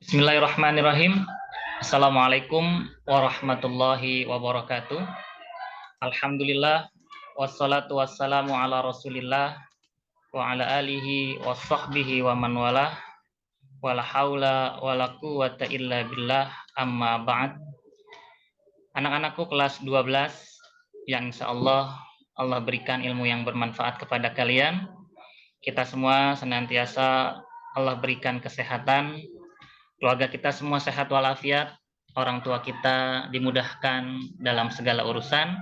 Bismillahirrahmanirrahim. Assalamualaikum warahmatullahi wabarakatuh. Alhamdulillah wassalatu wassalamu ala Rasulillah wa ala alihi wa sahbihi wa man walah wala haula wala quwata illa billah amma ba'd. Anak-anakku kelas 12 yang insyaallah Allah berikan ilmu yang bermanfaat kepada kalian. Kita semua senantiasa Allah berikan kesehatan, keluarga kita semua sehat walafiat, orang tua kita dimudahkan dalam segala urusan.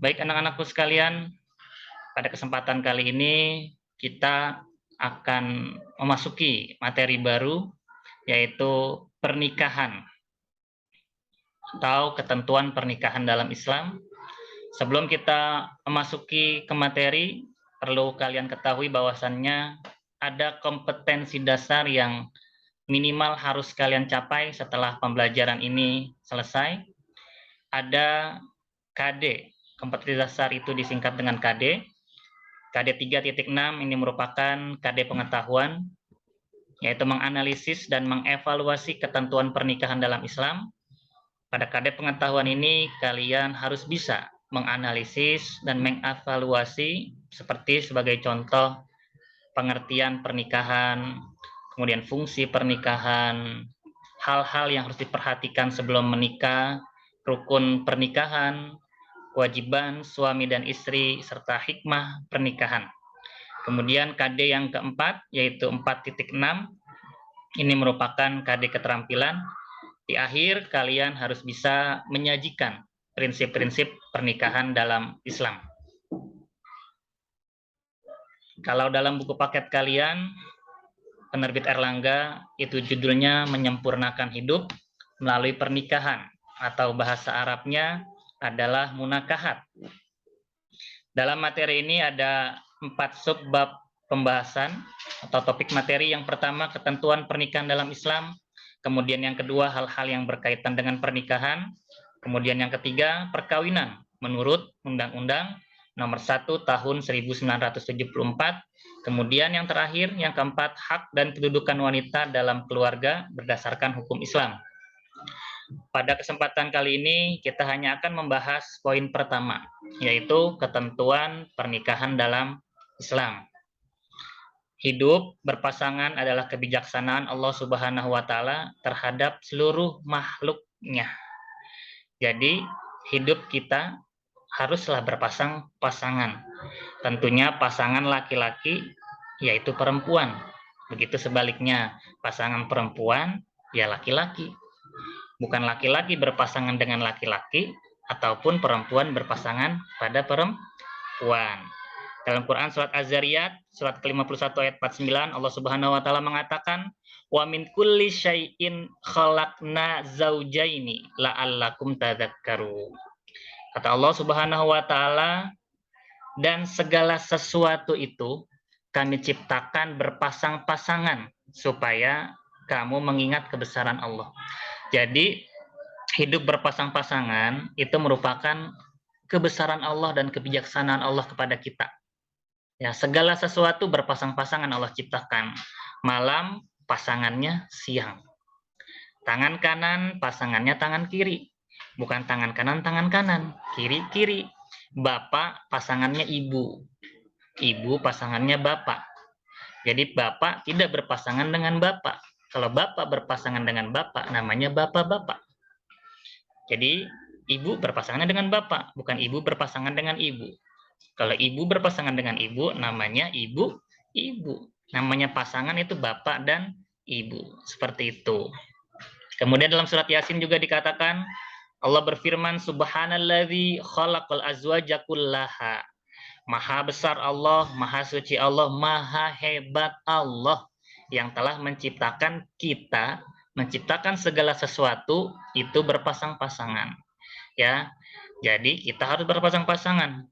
Baik anak-anakku sekalian, pada kesempatan kali ini kita akan memasuki materi baru, yaitu pernikahan atau ketentuan pernikahan dalam Islam. Sebelum kita memasuki ke materi, perlu kalian ketahui bahwasannya ada kompetensi dasar yang minimal harus kalian capai setelah pembelajaran ini selesai. Ada KD, kompetensi dasar itu disingkat dengan KD. KD 3.6 ini merupakan KD pengetahuan, yaitu menganalisis dan mengevaluasi ketentuan pernikahan dalam Islam. Pada KD pengetahuan ini kalian harus bisa menganalisis dan mengevaluasi seperti sebagai contoh pengertian pernikahan, kemudian fungsi pernikahan, hal-hal yang harus diperhatikan sebelum menikah, rukun pernikahan, kewajiban suami dan istri, serta hikmah pernikahan. Kemudian KD yang keempat, yaitu 4.6, ini merupakan KD keterampilan. Di akhir, kalian harus bisa menyajikan prinsip-prinsip pernikahan dalam Islam. Kalau dalam buku paket kalian, penerbit Erlangga, itu judulnya Menyempurnakan Hidup Melalui Pernikahan, atau bahasa Arabnya adalah munakahat. Dalam materi ini ada 4 subbab pembahasan atau topik materi. Yang pertama, ketentuan pernikahan dalam Islam. Kemudian yang kedua, hal-hal yang berkaitan dengan pernikahan. Kemudian yang ketiga, perkawinan menurut Undang-Undang Nomor 1 Tahun 1974. Kemudian yang terakhir, yang keempat, hak dan kedudukan wanita dalam keluarga berdasarkan hukum Islam. Pada kesempatan kali ini kita hanya akan membahas poin pertama, yaitu ketentuan pernikahan dalam Islam. Hidup berpasangan adalah kebijaksanaan Allah Subhanahu wa Ta'ala terhadap seluruh makhluknya. Jadi, hidup kita haruslah berpasang-pasangan. Tentunya pasangan laki-laki yaitu perempuan. Begitu sebaliknya, pasangan perempuan ya laki-laki. Bukan laki-laki berpasangan dengan laki-laki ataupun perempuan berpasangan pada perempuan. Dalam Quran surat Az-Zariyat surat ke-51 ayat 49, Allah Subhanahu wa Ta'ala mengatakan, wa min kulli syai'in khalaqna zaujaini la'allakum tadzakkarun. Kata Allah Subhanahu wa Ta'ala, dan segala sesuatu itu kami ciptakan berpasang-pasangan supaya kamu mengingat kebesaran Allah. Jadi hidup berpasang-pasangan itu merupakan kebesaran Allah dan kebijaksanaan Allah kepada kita. Ya, segala sesuatu berpasang-pasangan Allah ciptakan. Malam pasangannya siang. Tangan kanan pasangannya tangan kiri. Bukan tangan kanan tangan kanan, kiri-kiri. Bapak pasangannya ibu. Ibu pasangannya bapak. Jadi bapak tidak berpasangan dengan bapak. Kalau bapak berpasangan dengan bapak namanya bapak-bapak. Jadi ibu berpasangan dengan bapak, bukan ibu berpasangan dengan ibu. Kalau ibu berpasangan dengan ibu, namanya ibu. Namanya pasangan itu bapak dan ibu. Seperti itu. Kemudian dalam surat Yasin juga dikatakan, Allah berfirman, Subhanalladzi khalaqal azwaja kullaha. Maha besar Allah, maha suci Allah, maha hebat Allah yang telah menciptakan kita, menciptakan segala sesuatu itu berpasang-pasangan. Ya, jadi kita harus berpasang-pasangan.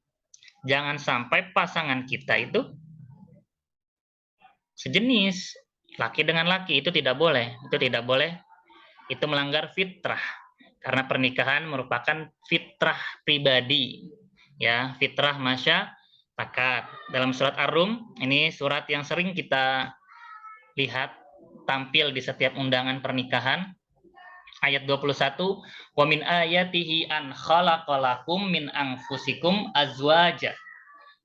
Jangan sampai pasangan kita itu sejenis, laki dengan laki, itu tidak boleh. Itu melanggar fitrah. Karena pernikahan merupakan fitrah pribadi, ya, fitrah masyarakat. Dalam surat Ar-Rum, ini surat yang sering kita lihat tampil di setiap undangan pernikahan. Ayat 21, wa min ayatihi an khalaqalakum min anfusikum azwaja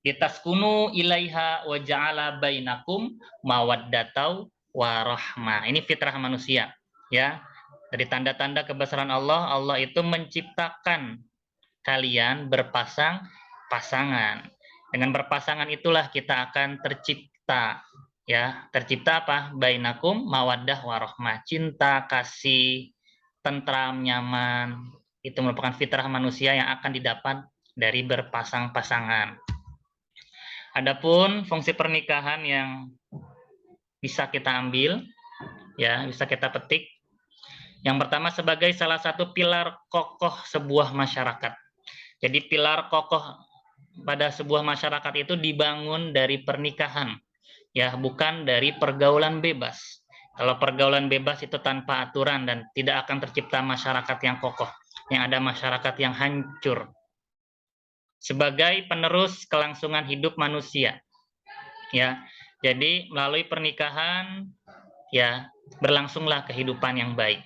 litaskunu ilaiha wa ja'ala bainakum mawaddatau warahmah. Ini fitrah manusia, ya. Dari tanda-tanda kebesaran Allah, Allah itu menciptakan kalian berpasang-pasangan. Dengan berpasangan itulah kita akan tercipta, ya. Tercipta apa? Bainakum mawaddah warahmah. Cinta, kasih, tentram, nyaman. Itu merupakan fitrah manusia yang akan didapat dari berpasang-pasangan. Adapun fungsi pernikahan yang bisa kita ambil, ya, bisa kita petik. Yang pertama, sebagai salah satu pilar kokoh sebuah masyarakat. Jadi pilar kokoh pada sebuah masyarakat itu dibangun dari pernikahan, ya, bukan dari pergaulan bebas. Kalau pergaulan bebas itu tanpa aturan dan tidak akan tercipta masyarakat yang kokoh, yang ada masyarakat yang hancur. Sebagai penerus kelangsungan hidup manusia, ya. Jadi melalui pernikahan, ya, berlangsunglah kehidupan yang baik,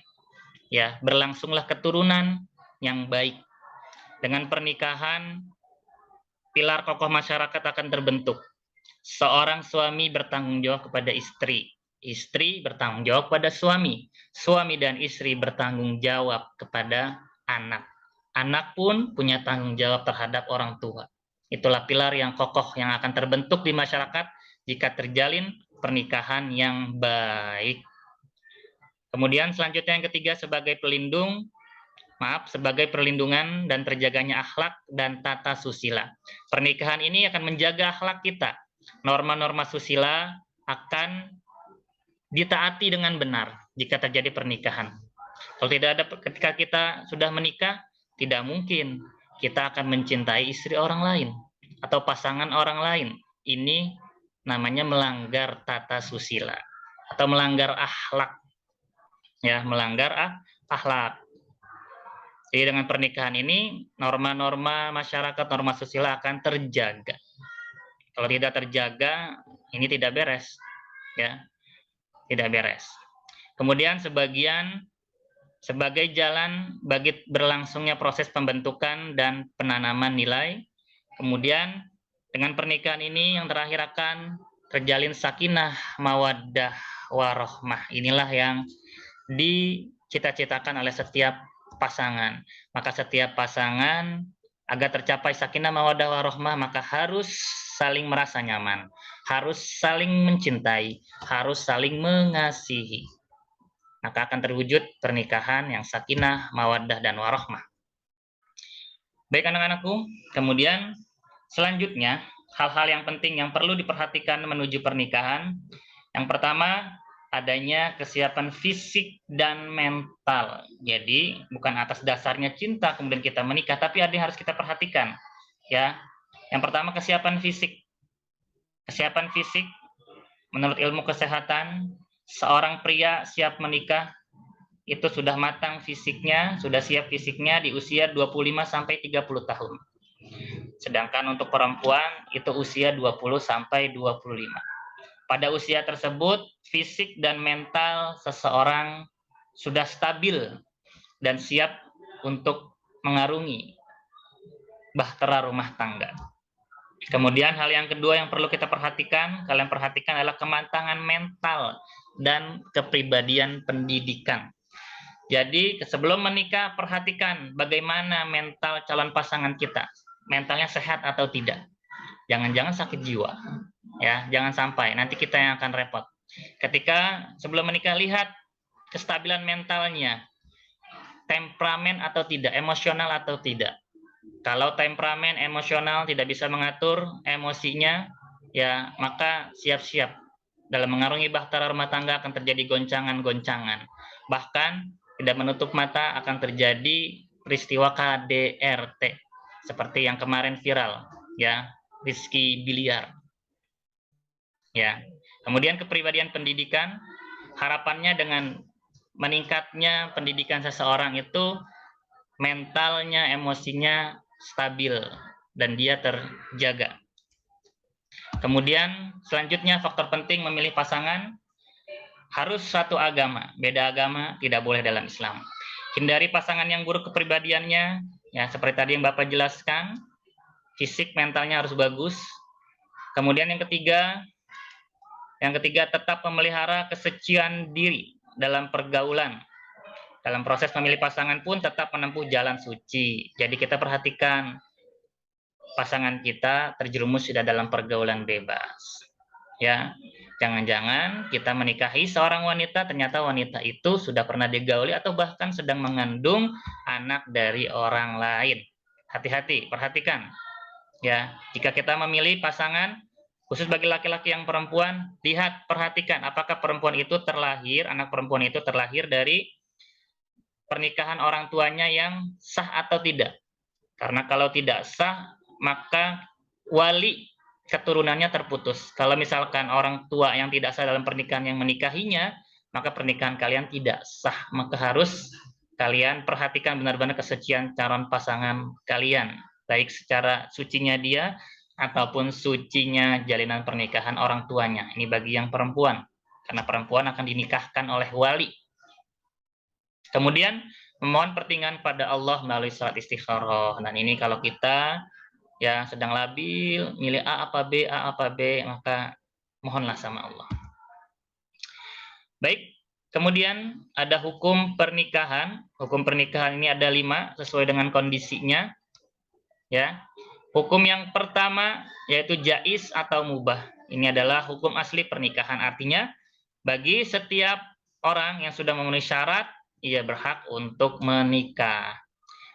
ya, berlangsunglah keturunan yang baik. Dengan pernikahan, pilar kokoh masyarakat akan terbentuk. Seorang suami bertanggung jawab kepada istri, istri bertanggung jawab pada suami, suami dan istri bertanggung jawab kepada anak. Anak pun punya tanggung jawab terhadap orang tua. Itulah pilar yang kokoh yang akan terbentuk di masyarakat jika terjalin pernikahan yang baik. Kemudian selanjutnya yang ketiga, sebagai perlindungan dan terjaganya akhlak dan tata susila. Pernikahan ini akan menjaga akhlak kita. Norma-norma susila akan ditaati dengan benar jika terjadi pernikahan. Kalau tidak ada, ketika kita sudah menikah, tidak mungkin kita akan mencintai istri orang lain atau pasangan orang lain. Ini namanya melanggar tata susila atau melanggar akhlak, ya, melanggar akhlak. Jadi dengan pernikahan ini norma-norma masyarakat, norma susila akan terjaga. Kalau tidak terjaga, ini tidak beres, ya, tidak beres. Kemudian sebagai jalan bagi berlangsungnya proses pembentukan dan penanaman nilai. Kemudian dengan pernikahan ini yang terakhir akan terjalin sakinah, mawaddah, warahmah. Inilah yang dicita-citakan oleh setiap pasangan. Maka setiap pasangan agar tercapai sakinah, mawaddah, warahmah, maka harus saling merasa nyaman, harus saling mencintai, harus saling mengasihi. Maka akan terwujud pernikahan yang sakinah, mawaddah, dan warahmah. Baik anak-anakku, kemudian selanjutnya hal-hal yang penting yang perlu diperhatikan menuju pernikahan. Yang pertama, adanya kesiapan fisik dan mental. Jadi bukan atas dasarnya cinta kemudian kita menikah, tapi ada yang harus kita perhatikan, ya. Yang pertama, kesiapan fisik. Kesiapan fisik menurut ilmu kesehatan, seorang pria siap menikah itu sudah matang fisiknya, sudah siap fisiknya di usia 25 sampai 30 tahun. Sedangkan untuk perempuan itu usia 20 sampai 25. Pada usia tersebut, fisik dan mental seseorang sudah stabil dan siap untuk mengarungi bahtera rumah tangga. Kemudian hal yang kedua yang perlu kita perhatikan, kalian perhatikan adalah kematangan mental dan kepribadian pendidikan. Jadi sebelum menikah perhatikan bagaimana mental calon pasangan kita, mentalnya sehat atau tidak. Jangan-jangan sakit jiwa, ya, jangan sampai nanti kita yang akan repot. Ketika sebelum menikah lihat kestabilan mentalnya, temperamen atau tidak, emosional atau tidak. Kalau temperamen, emosional, tidak bisa mengatur emosinya, ya, maka siap-siap dalam mengarungi bahtera rumah tangga akan terjadi goncangan-goncangan. Bahkan tidak menutup mata akan terjadi peristiwa KDRT seperti yang kemarin viral, ya, Rizky Biliar. Ya. Kemudian kepribadian pendidikan, harapannya dengan meningkatnya pendidikan seseorang itu mentalnya, emosinya stabil dan dia terjaga. Kemudian selanjutnya faktor penting memilih pasangan. Harus satu agama, beda agama tidak boleh dalam Islam. Hindari pasangan yang buruk kepribadiannya, ya seperti tadi yang Bapak jelaskan, fisik mentalnya harus bagus. Kemudian yang ketiga tetap memelihara kesucian diri dalam pergaulan. Dalam proses memilih pasangan pun tetap menempuh jalan suci. Jadi kita perhatikan pasangan kita terjerumus tidak dalam pergaulan bebas. Ya, jangan-jangan kita menikahi seorang wanita, ternyata wanita itu sudah pernah digauli atau bahkan sedang mengandung anak dari orang lain. Hati-hati, perhatikan. Ya, jika kita memilih pasangan, khusus bagi laki-laki yang perempuan, lihat, perhatikan apakah perempuan itu terlahir, anak perempuan itu terlahir dari pernikahan orang tuanya yang sah atau tidak. Karena kalau tidak sah, maka wali keturunannya terputus. Kalau misalkan orang tua yang tidak sah dalam pernikahan yang menikahinya, maka pernikahan kalian tidak sah. Maka harus kalian perhatikan benar-benar kesucian calon pasangan kalian, baik secara sucinya dia ataupun sucinya jalinan pernikahan orang tuanya. Ini bagi yang perempuan, karena perempuan akan dinikahkan oleh wali. Kemudian memohon pertinggahan pada Allah melalui salat istikharah. Dan ini kalau kita ya sedang labil, milih A apa B, maka mohonlah sama Allah. Baik, kemudian ada hukum pernikahan. Hukum pernikahan ini ada 5 sesuai dengan kondisinya. Ya, hukum yang pertama yaitu jaiz atau mubah. Ini adalah hukum asli pernikahan. Artinya bagi setiap orang yang sudah memenuhi syarat, ia berhak untuk menikah.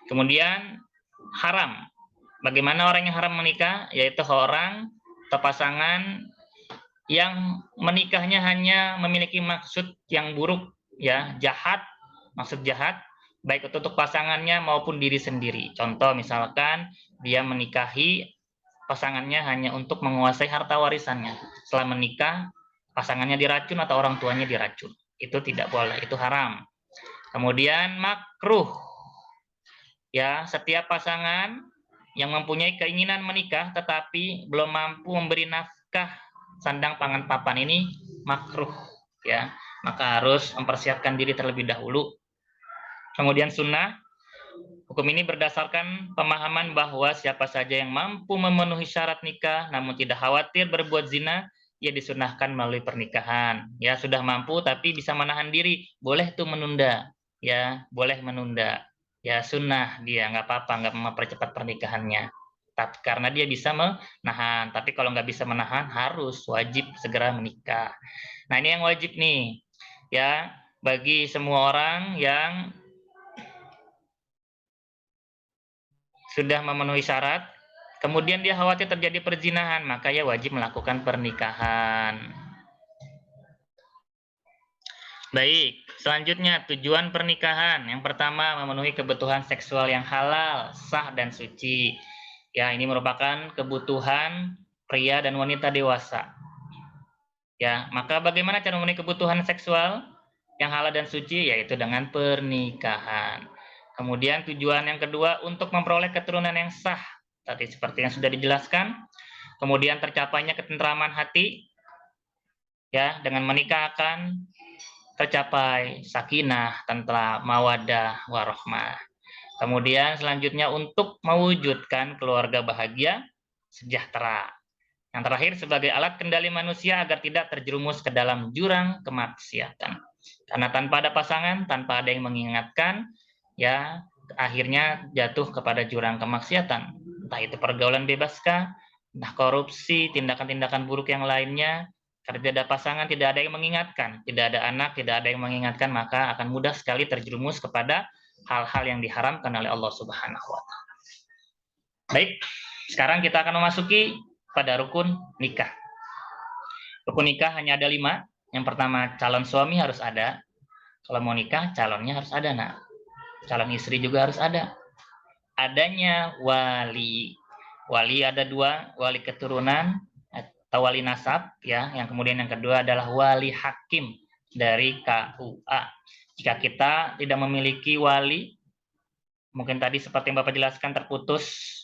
Kemudian haram. Bagaimana orang yang haram menikah? Yaitu orang atau pasangan yang menikahnya hanya memiliki maksud yang buruk, ya, jahat, maksud jahat, baik itu untuk pasangannya maupun diri sendiri. Contoh misalkan dia menikahi pasangannya hanya untuk menguasai harta warisannya. Setelah menikah, pasangannya diracun atau orang tuanya diracun. Itu tidak boleh, itu haram. Kemudian makruh. Ya, setiap pasangan yang mempunyai keinginan menikah tetapi belum mampu memberi nafkah sandang pangan papan ini makruh, ya. Maka harus mempersiapkan diri terlebih dahulu. Kemudian sunnah. Hukum ini berdasarkan pemahaman bahwa siapa saja yang mampu memenuhi syarat nikah namun tidak khawatir berbuat zina, ia disunahkan melalui pernikahan. Ya, sudah mampu tapi bisa menahan diri, boleh tuh menunda. Ya, boleh menunda. Ya, sunnah dia, nggak apa-apa, nggak mempercepat pernikahannya. Tapi karena dia bisa menahan. Tapi kalau nggak bisa menahan, harus wajib segera menikah. Nah, ini yang wajib nih. Ya, bagi semua orang yang sudah memenuhi syarat, kemudian dia khawatir terjadi perzinahan, maka ia wajib melakukan pernikahan. Baik, selanjutnya tujuan pernikahan. Yang pertama, memenuhi kebutuhan seksual yang halal, sah, dan suci. Ya, ini merupakan kebutuhan pria dan wanita dewasa. Ya, maka bagaimana cara memenuhi kebutuhan seksual yang halal dan suci? Yaitu dengan pernikahan. Kemudian tujuan yang kedua untuk memperoleh keturunan yang sah. Tadi seperti yang sudah dijelaskan. Kemudian tercapainya ketentraman hati. Ya, dengan menikah akan tercapai sakinah, tentram, mawaddah, warahmah. Kemudian selanjutnya untuk mewujudkan keluarga bahagia, sejahtera. Yang terakhir sebagai alat kendali manusia agar tidak terjerumus ke dalam jurang kemaksiatan. Karena tanpa ada pasangan, tanpa ada yang mengingatkan, ya akhirnya jatuh kepada jurang kemaksiatan. Entah itu pergaulan bebaskah, entah korupsi, tindakan-tindakan buruk yang lainnya. Karena tidak ada pasangan, tidak ada yang mengingatkan, tidak ada anak, tidak ada yang mengingatkan, maka akan mudah sekali terjerumus kepada hal-hal yang diharamkan oleh Allah Subhanahu wa Ta'ala. Baik, sekarang kita akan memasuki pada rukun nikah. Rukun nikah hanya ada 5. Yang pertama, calon suami harus ada. Kalau mau nikah, calonnya harus ada, nak. Calon istri juga harus ada. Adanya wali. Wali ada 2, wali keturunan atau wali nasab, ya. Yang kemudian yang kedua adalah wali hakim dari KUA. Jika kita tidak memiliki wali, mungkin tadi seperti yang Bapak jelaskan terputus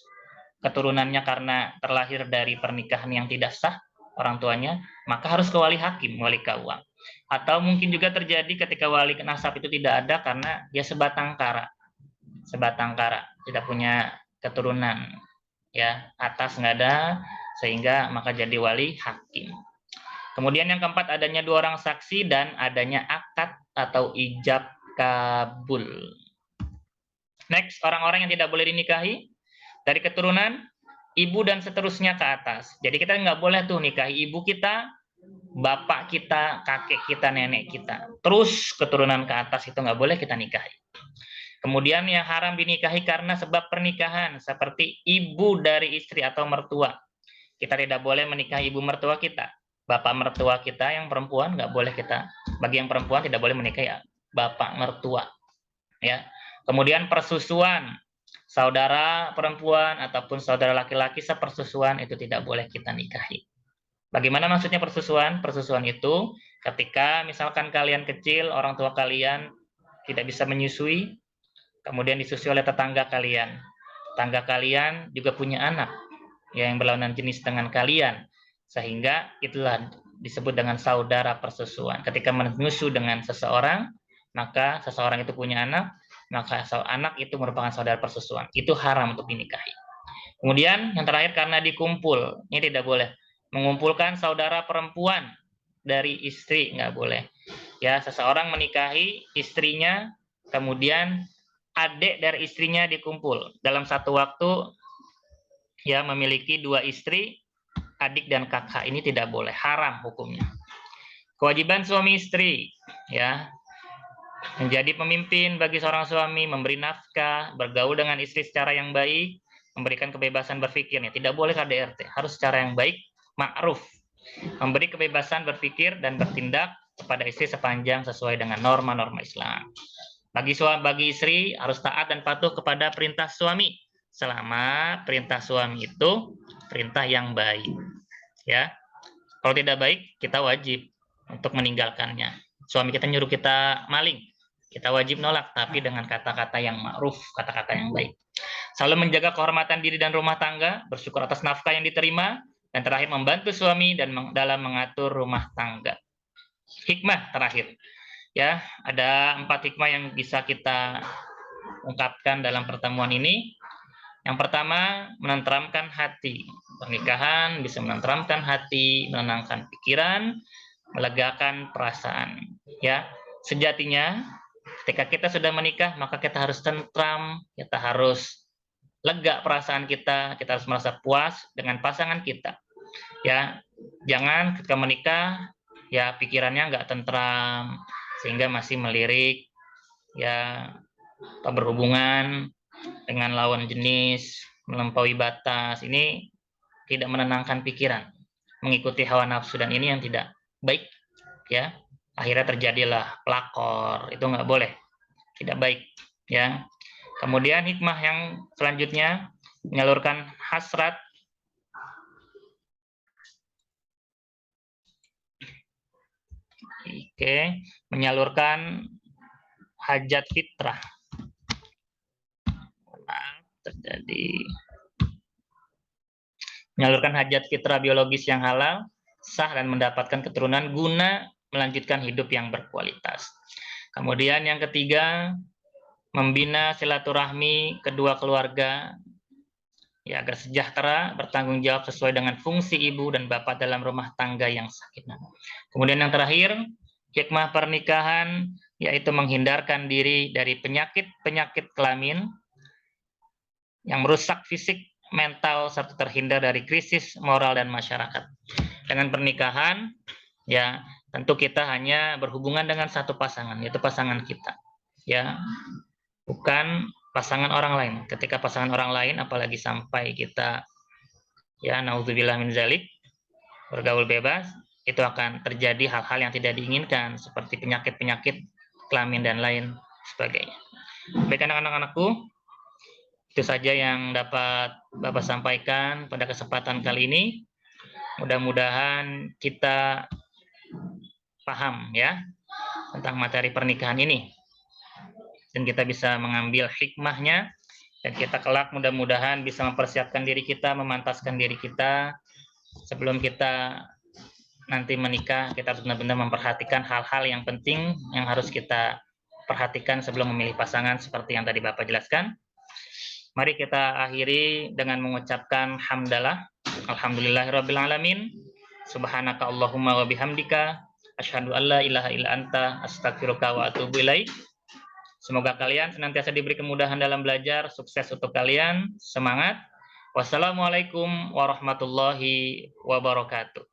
keturunannya karena terlahir dari pernikahan yang tidak sah orang tuanya, maka harus ke wali hakim, wali KUA. Atau mungkin juga terjadi ketika wali nasab itu tidak ada karena dia sebatang kara, tidak punya keturunan, ya, atas nggak ada, sehingga maka jadi wali hakim. Kemudian yang keempat, adanya 2 orang saksi dan adanya akad atau ijab kabul. Next, orang-orang yang tidak boleh dinikahi dari keturunan ibu dan seterusnya ke atas. Jadi kita nggak boleh tuh nikahi ibu kita, bapak kita, kakek kita, nenek kita. Terus keturunan ke atas itu nggak boleh kita nikahi. Kemudian yang haram dinikahi karena sebab pernikahan, seperti ibu dari istri atau mertua. Kita tidak boleh menikahi ibu mertua kita. Bapak mertua kita yang perempuan nggak boleh kita. Bagi yang perempuan tidak boleh menikahi bapak mertua. Ya. Kemudian persusuan, saudara perempuan ataupun saudara laki-laki sepersusuan itu tidak boleh kita nikahi. Bagaimana maksudnya persusuan? Persusuan itu ketika misalkan kalian kecil, orang tua kalian tidak bisa menyusui, kemudian disusui oleh tetangga kalian. Tetangga kalian juga punya anak yang berlawanan jenis dengan kalian, sehingga itulah disebut dengan saudara persusuan. Ketika menyusu dengan seseorang, maka seseorang itu punya anak, maka anak itu merupakan saudara persusuan. Itu haram untuk dinikahi. Kemudian yang terakhir karena dikumpul, ini tidak boleh. Mengumpulkan saudara perempuan dari istri nggak boleh. Ya, seseorang menikahi istrinya, kemudian adik dari istrinya dikumpul dalam satu waktu, ya, memiliki 2 istri, adik dan kakak, ini tidak boleh, haram hukumnya. Kewajiban suami istri, ya, menjadi pemimpin bagi seorang suami, memberi nafkah, bergaul dengan istri secara yang baik, memberikan kebebasan berpikirnya. Tidak boleh KDRT, harus secara yang baik, ma'ruf. Memberi kebebasan berpikir dan bertindak kepada istri sepanjang sesuai dengan norma-norma Islam. Bagi istri harus taat dan patuh kepada perintah suami selama perintah suami itu perintah yang baik. Ya, kalau tidak baik kita wajib untuk meninggalkannya. Suami kita nyuruh kita maling, kita wajib nolak, tapi dengan kata-kata yang ma'ruf, kata-kata yang baik. Selalu menjaga kehormatan diri dan rumah tangga, bersyukur atas nafkah yang diterima, dan terakhir membantu suami dan dalam mengatur rumah tangga. Hikmah terakhir, ya, ada 4 hikmah yang bisa kita ungkapkan dalam pertemuan ini. Yang pertama, menenteramkan hati. Pernikahan bisa menenteramkan hati, menenangkan pikiran, melegakan perasaan. Ya, sejatinya ketika kita sudah menikah, maka kita harus tentram, kita harus lega perasaan kita harus merasa puas dengan pasangan kita. Ya, jangan ketika menikah, ya, pikirannya nggak tentram, sehingga masih melirik, ya, berhubungan dengan lawan jenis, melampaui batas. Ini tidak menenangkan pikiran, mengikuti hawa nafsu, dan ini yang tidak baik, ya. Akhirnya terjadilah pelakor, itu nggak boleh, tidak baik, ya. Kemudian hikmah yang selanjutnya, menyalurkan hasrat menyalurkan hajat fitrah. Menyalurkan hajat fitrah biologis yang halal, sah, dan mendapatkan keturunan guna melanjutkan hidup yang berkualitas. Kemudian yang ketiga, membina silaturahmi kedua keluarga, ya, agar sejahtera, bertanggung jawab sesuai dengan fungsi ibu dan bapak dalam rumah tangga yang sakinah. Kemudian yang terakhir, hikmah pernikahan, yaitu menghindarkan diri dari penyakit-penyakit kelamin yang merusak fisik, mental, serta terhindar dari krisis moral dan masyarakat. Dengan pernikahan, ya, tentu kita hanya berhubungan dengan satu pasangan, yaitu pasangan kita, ya, bukan pasangan orang lain. Ketika pasangan orang lain, apalagi sampai kita, ya, naudzubillah min zalik, bergaul bebas, itu akan terjadi hal-hal yang tidak diinginkan, seperti penyakit-penyakit kelamin dan lain sebagainya. Baik anak-anakku, itu saja yang dapat Bapak sampaikan pada kesempatan kali ini. Mudah-mudahan kita paham, ya, tentang materi pernikahan ini, dan kita bisa mengambil hikmahnya, dan kita kelak mudah-mudahan bisa mempersiapkan diri kita, memantaskan diri kita sebelum kita nanti menikah, kita benar-benar memperhatikan hal-hal yang penting yang harus kita perhatikan sebelum memilih pasangan seperti yang tadi Bapak jelaskan. Mari kita akhiri dengan mengucapkan hamdalah. Alhamdulillahirabbil alamin. Subhanaka Allahumma wa bihamdika asyhadu an la ilaha illa anta astaghfiruka wa atubu ilaik. Semoga kalian senantiasa diberi kemudahan dalam belajar, sukses untuk kalian, semangat. Wassalamualaikum warahmatullahi wabarakatuh.